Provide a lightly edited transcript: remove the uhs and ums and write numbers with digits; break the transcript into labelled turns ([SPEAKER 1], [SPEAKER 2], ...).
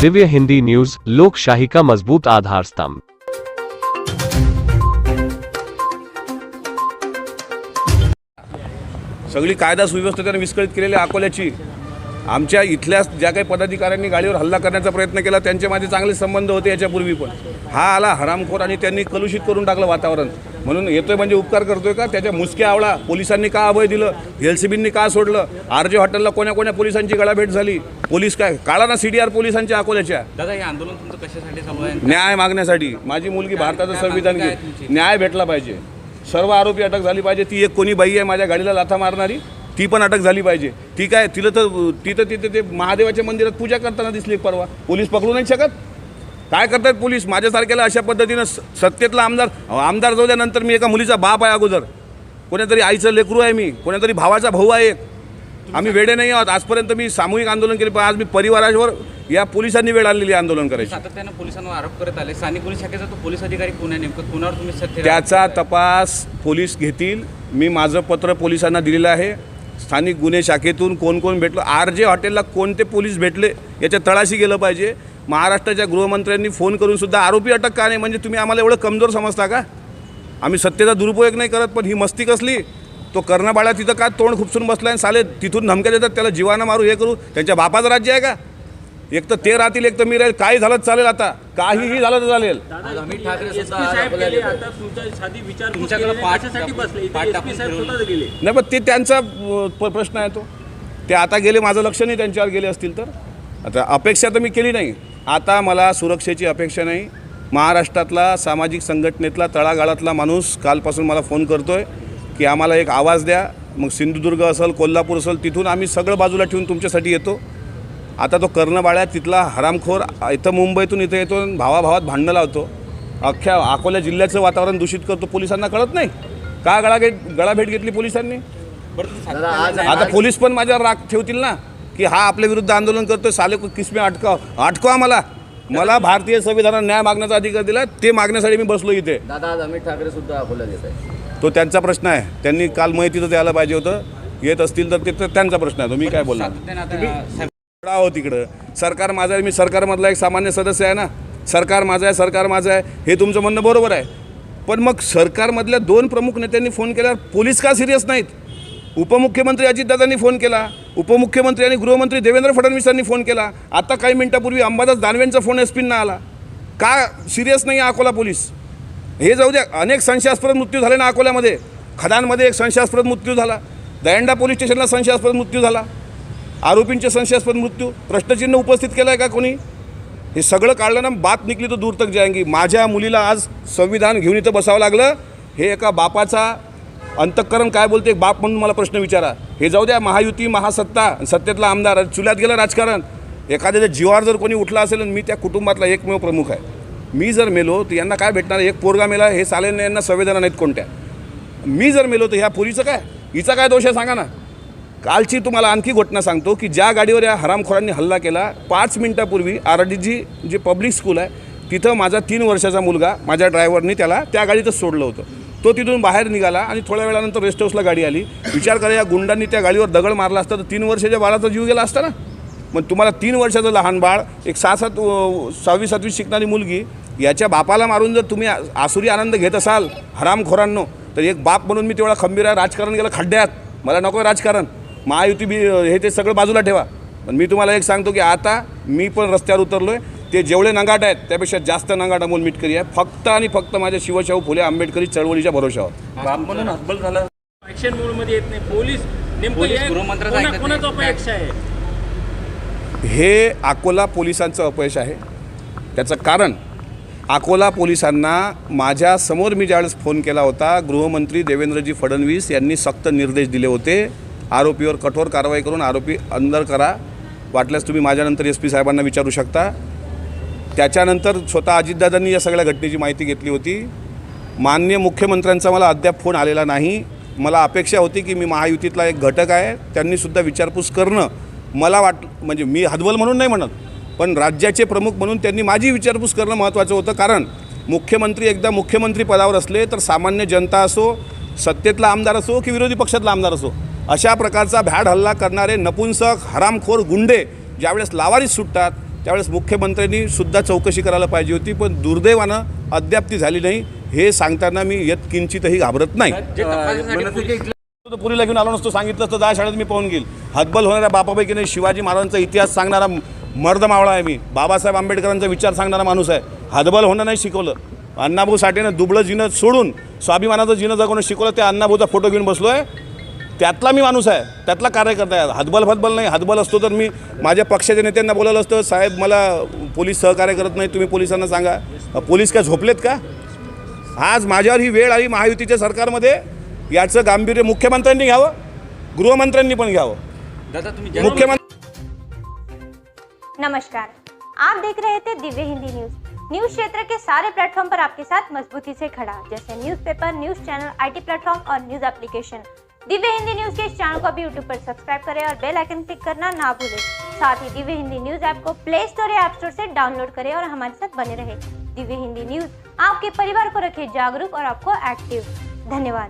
[SPEAKER 1] Divya Hindi news, लोकशाही का मजबूत आधार स्तंभ।
[SPEAKER 2] सगळी कायदा सुव्यवस्था त्याने विस्कळीत केलेली अकोल्याची। आमच्या इथल्या ज्या काही पदाधिकाऱ्यांनी गाडीवर हल्ला करण्याचा प्रयत्न केला त्यांचे माझे चांगले संबंध होते याच्यापूर्वी, पण हा आला हरामखोर आणि त्यांनी कलुषित करून टाकलं वातावरण। म्हणून येतोय म्हणजे उपकार करतोय का? त्याच्या मुसक्या आवळा पोलिसांनी का अभय दिलं, एलसीबींनी का सोडलं, आरजे हॉटेलला कोण्या पोलिसांची गळाभेट झाली, पोलीस काय काळा ना सीडीआर पोलिसांच्या अकोल्याच्या।
[SPEAKER 3] दादा हे आंदोलन तुमचं कशासाठी चालू आहे?
[SPEAKER 2] न्याय मागण्यासाठी। माझी मुलगी भारताचं संविधान न्याय भेटला पाहिजे, सर्व आरोपी अटक झाली पाहिजे। ती एक कोणी बाई आहे माझ्या गाडीला लाथा मारणारी, ती पण अटक झाली पाहिजे। ती काय तिथं ते महादेवाच्या मंदिरात पूजा करताना दिसली परवा, पोलीस पकडू नाही शकत? काय करतात पोलीस माझ्यासारख्याला अशा पद्धतीनं? सत्तेतला आमदार जाऊ द्या, नंतर मी एका मुलीचा बाप आहे, अगोदर कोणातरी आईचं लेकरू आहे, मी कोणातरी भावाचा भाऊ आहे एक। आम्ही वेडे नाही आहोत। आजपर्यंत मी सामूहिक आंदोलन केले, पण आज मी परिवारावर या पोलिसांनी वेळ आणलेली आंदोलन करायची।
[SPEAKER 3] सातत्यानं पोलिसांवर आरोप करत आले। स्थानिक पोलीस शाखेचा तो पोलीस अधिकारी कोण आहे नेमकं, कोणावर तुम्ही सत्य
[SPEAKER 2] त्याचा तपास पोलीस घेतील। मी माझं पत्र पोलिसांना दिलेलं आहे। स्थानिक गुन्हे शाखेतून कोण कोण भेटलं, आरजे हॉटेलला कोणते पोलीस भेटले याच्या तळाशी गेलं पाहिजे। महाराष्ट्राच्या गृहमंत्र्यांनी फोन करून सुद्धा आरोपी अटक का नाही? म्हणजे तुम्ही आम्हाला एवढं कमजोर समजता का? आम्ही सत्तेचा दुरुपयोग नाही करत, पण ही मस्ती कसली? तो कर्णबाळा तिथं का तोंड खुपसून बसला आहे? साले तिथून धमक्या देतात त्याला जीवानं मारू, हे करू। त्यांच्या बापाचं राज्य आहे का? एक तर ते राहतील, एक तर मी राहील। काही झालं चालेल, आता काहीही झालं तर चालेल।
[SPEAKER 3] अमित ठाकरे
[SPEAKER 2] नाही, पण ते त्यांचा प्रश्न आहे तो। ते आता गेले, माझं लक्ष नाही त्यांच्यावर गेले असतील तर। आता अपेक्षा तर मी केली नाही, आता मला सुरक्षेची अपेक्षा नाही। महाराष्ट्रातला सामाजिक संघटनेतला तळागाळातला माणूस कालपासून मला फोन करतोय की आम्हाला एक आवाज द्या। मग सिंधुदुर्ग असेल, कोल्हापूर असेल, तिथून आम्ही सगळं बाजूला ठेवून तुमच्यासाठी येतो। आता तो कर्णबाळ्या तिथला हरामखोर इथं मुंबईतून इथं येतो, भावाभावात भांडणं लावतो, अख्ख्या अकोला जिल्ह्याचं वातावरण दूषित करतो। पोलिसांना कळत नाही का? गळाभेट घेतली पोलिसांनी। आता पोलीस पण माझ्यावर राग ठेवतील ना की हा आपल्या विरुद्ध आंदोलन करतोय, साले किसमे अटकवा मला भारतीय संविधानात न्याय मागण्याचा अधिकार दिला, ते मागण्यासाठी मी बसलो इथे।
[SPEAKER 4] दादा आज अमित ठाकरे सुद्धा अकोल्यात येत आहे,
[SPEAKER 2] तो त्यांचा प्रश्न आहे। त्यांनी काल माहितीचं द्यायला पाहिजे होतं, येत असतील तर ते त्यांचा प्रश्न आहे, तो मी काय बोलणार हो तिकडं। सरकार माझं आहे, मी सरकारमधला एक सामान्य सदस्य आहे ना। सरकार माझं आहे, हे तुमचं म्हणणं बरोबर आहे, पण मग सरकारमधल्या दोन प्रमुख नेत्यांनी फोन केल्यावर पोलीस का सिरियस नाहीत? उपमुख्यमंत्री अजितदादांनी फोन केला, उपमुख्यमंत्री आणि गृहमंत्री देवेंद्र फडणवीसांनी फोन केला, आता काही मिनिटापूर्वी अंबादास दानवेंचा फोन एसपींना आला। का सिरियस नाही अकोला पोलीस? हे जाऊ द्या, अनेक संशयास्पद मृत्यू झाले ना अकोल्यामध्ये। खदानमध्ये एक संशयास्पद मृत्यू झाला, दयंडा पोलीस स्टेशनला संशयास्पद मृत्यू झाला, आरोपींचे संशयास्पद मृत्यू। प्रश्नचिन्ह उपस्थित केलं आहे का कोणी? हे सगळं काढलं ना, बात निघली तो दूर तक जाएंगी। माझ्या मुलीला आज संविधान घेऊन इथं बसावं लागलं, हे एका बापाचा अंतःकरण काय बोलते? एक बाप म्हणून मला प्रश्न विचारा। हे जाऊ द्या, महायुती, महासत्ता, सत्तेतला आमदार, चुल्यात गेलं राजकारण। एखाद्याच्या जीवावर जर कोणी उठला असेल, मी त्या कुटुंबातला एकमेव प्रमुख आहे, मी जर मेलो तर यांना काय भेटणार? एक पोरगा मेला, हे सालेंना यांना संवेदना नाहीत कोणत्या? मी जर मेलो तर ह्या पोरीचं काय, हिचा काय दोष आहे सांगा ना? कालची तुम्हाला आणखी घटना सांगतो की ज्या गाडीवर या हरामखोरांनी हल्ला केला, 5 मिनिटापूर्वी आरडीजी जे पब्लिक स्कूल आहे तिथं माझा 3 वर्षाचा मुलगा माझ्या ड्रायव्हरनी त्याला त्या गाडीतच सोडलं होतं। तो तिथून बाहेर निघाला आणि थोड्या वेळानंतर रेस्ट हाऊसला गाडी आली। विचार करा, या गुंडांनी त्या गाडीवर दगड मारला असता तर 3 वर्षाच्या बाळाचा जीव गेला असता ना। मग तुम्हाला 3 वर्षाचं लहान बाळ, एक 6-7 शिकणारी मुलगी, याच्या बापाला मारून जर तुम्ही आसुरी आनंद घेत असाल हरामखोरांनो, तर एक बाप म्हणून मी तेवढा खंबीर आहे। राजकारण गेलं खड्ड्यात, मला नको राजकारण, महायुती बी हे ते सगळं बाजूला ठेवा। पण मी तुम्हाला एक सांगतो की आता मी पण रस्त्यावर उतरलो आहे। ते जेवढे नंगाट आहेत त्यापेक्षा जास्त नंगाट अमोल मिटकरी आहे, फक्त आणि फक्त माझ्या शिवशाहू फुले आंबेडकरी चळवळीच्या भरोशावर।
[SPEAKER 3] बाप म्हणून हतबल झाला,
[SPEAKER 5] ॲक्शन मोडमध्ये येत नाही पोलीस। नेमकं कोणाचं अपयश आहे?
[SPEAKER 2] हे अकोला पोलिसांचं अपयश आहे। त्याचं कारण, अकोला पोलिसांना माझ्या समोर मी ज्यावेळेस फोन केला होता, गृहमंत्री देवेंद्रजी फडणवीस यांनी सक्त निर्देश दिले होते, आरोपीवर कठोर कारवाई करून आरोपी अंदर करा, वाटल्यास तुम्ही माझ्यानंतर SP साहेबांना विचारू शकता। त्याच्यानंतर स्वतः अजितदादांनी या सगळ्या घटनेची माहिती घेतली होती। माननीय मुख्यमंत्र्यांचा मला अद्याप फोन आलेला नाही। मला अपेक्षा होती की मी महायुतीतला एक घटक आहे, त्यांनीसुद्धा विचारपूस करणं मला म्हणजे मी हतबल म्हणून नाही म्हणत, पण राज्याचे प्रमुख म्हणून त्यांनी माझी विचारपूस करणं महत्त्वाचं होतं। कारण मुख्यमंत्री एकदा मुख्यमंत्री पदावर असले तर सामान्य जनता असो, सत्तेतला आमदार असो की विरोधी पक्षातला आमदार असो, अशा प्रकारचा भ्याड हल्ला करणारे नपुंसक हरामखोर गुंडे ज्यावेळेस लावारीस सुटतात त्यावेळेस मुख्यमंत्र्यांनी सुद्धा चौकशी करायला पाहिजे होती, पण दुर्दैवानं अद्याप ती झाली नाही. हे सांगताना मी किंचितही घाबरत नाही.
[SPEAKER 3] जे तपासासाठी
[SPEAKER 2] तो पुरीला घेऊन आलो नसतो, सांगितलं असतं 10 शाळेत मी पाहून घेईल. हतबल होणाऱ्या बापापैकी नाही. शिवाजी महाराजांचा इतिहास सांगणारा मर्द मावळा आहे मी. बाबासाहेब आंबेडकरांचा विचार सांगणारा माणूस आहे. हतबल होणं नाही शिकवलं. अण्णाभाऊ साठेनं दुबळं जिणं सोडून स्वाभिमानाचं जिणं जगवणं शिकवलं. त्या अण्णाभाऊचा फोटो घेऊन बसलो आहे. त्यातला मी माणूस आहे, त्यातला कार्यकर्ता आहे. हतबल नाही. हतबल असतो तर मी माझ्या पक्षाच्या नेत्यांना बोलावलं असतं, साहेब मला पोलीस सहकार्य करत नाही, तुम्ही पोलिसांना सांगा. पोलीस काय झोपलेत का? आज माझ्यावर ही वेळ आली महायुतीच्या सरकारमध्ये. याचं गांभीर्य मुख्यमंत्र्यांनी घ्यावं, गृहमंत्र्यांनी पण घ्यावं.
[SPEAKER 3] दादा तुम्ही
[SPEAKER 2] मुख्यमंत्री
[SPEAKER 6] नमस्कार, आप देख रहे थे दिव्य हिंदी न्यूज. न्यूज क्षेत्र के सारे प्लेटफॉर्म पर आपके साथ मजबूती से खड़ा, जैसे newspaper, news channel, IT platform और news application. Divya Hindi news के इस चैनल को अभी यूट्यूब पर सब्सक्राइब करें और बेल आइकन क्लिक करना ना भूलें. साथ ही दिव्य हिंदी न्यूज ऐप को प्ले स्टोर या ऐप स्टोर से डाउनलोड करें और हमारे साथ बने रहें. दिव्य हिंदी न्यूज आपके परिवार को रखे जागरूक और आपको एक्टिव. धन्यवाद.